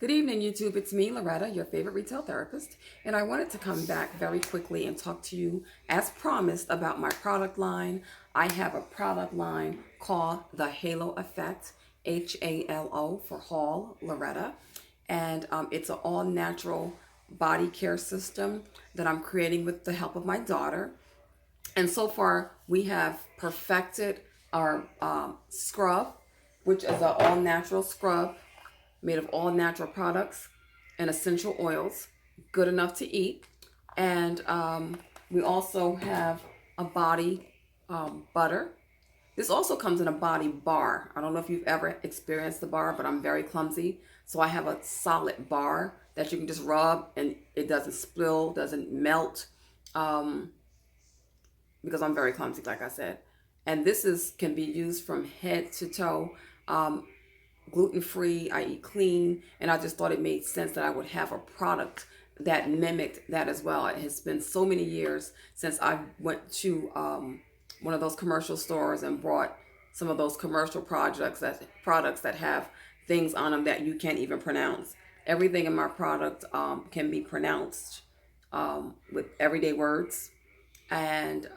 Good evening, YouTube. It's me, Loretta, your favorite retail therapist, and I wanted to come back very quickly and talk to you, as promised, about my product line. I have a product line called the Halo Effect, HALO for Hall, Loretta, and it's an all-natural body care system that I'm creating with the help of my daughter. And so far, we have perfected our scrub, which is an all-natural scrub made of all natural products and essential oils, good enough to eat. And we also have a body butter. This also comes in a body bar. I don't know if you've ever experienced the bar, but I'm very clumsy. So I have a solid bar that you can just rub and it doesn't spill, doesn't melt, because I'm very clumsy, like I said. And this can be used from head to toe. Gluten-free, I eat clean, and I just thought it made sense that I would have a product that mimicked that as well. It has been so many years since I went to one of those commercial stores and bought some of those commercial products that have things on them that you can't even pronounce. Everything in my product can be pronounced with everyday words, and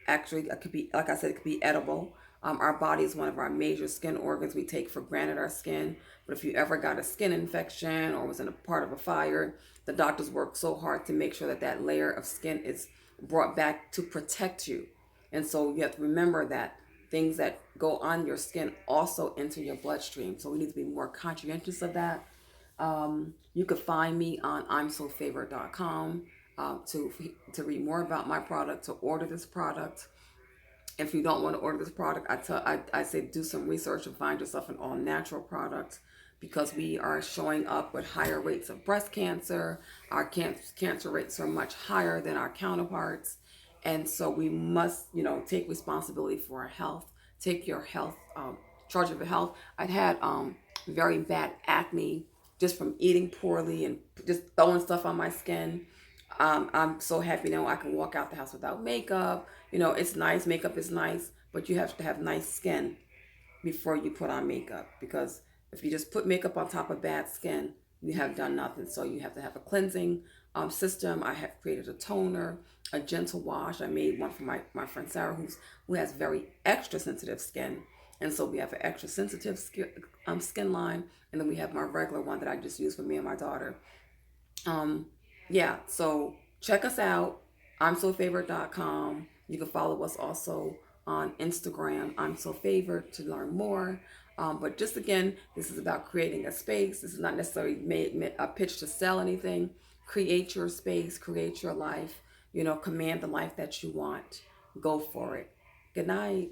actually it could be, like I said, it could be edible. Our body is one of our major skin organs. We take for granted our skin, but if you ever got a skin infection or was in a part of a fire, the doctors work so hard to make sure that that layer of skin is brought back to protect you. And so you have to remember that things that go on your skin also enter your bloodstream. So we need to be more conscientious of that. You could find me on imsofavored.com to read more about my product, to order this product. If you don't want to order this product, I say do some research and find yourself an all-natural product, because we are showing up with higher rates of breast cancer. Our cancer rates are much higher than our counterparts. And so we must, take responsibility for our health, take your health, charge of your health. I'd had very bad acne just from eating poorly and just throwing stuff on my skin. I'm so happy now I can walk out the house without makeup. It's nice. Makeup is nice, but you have to have nice skin before you put on makeup, because if you just put makeup on top of bad skin, you have done nothing. So you have to have a cleansing system. I have created a toner, a gentle wash. I made one for my friend Sarah, who has very extra sensitive skin. And so we have an extra sensitive skin line. And then we have my regular one that I just use for me and my daughter. Yeah, so check us out, imsofavored.com. You can follow us also on Instagram, I'm So Favored, to learn more. But just again, this is about creating a space. This is not necessarily a pitch to sell anything. Create your space, create your life, command the life that you want. Go for it. Good night.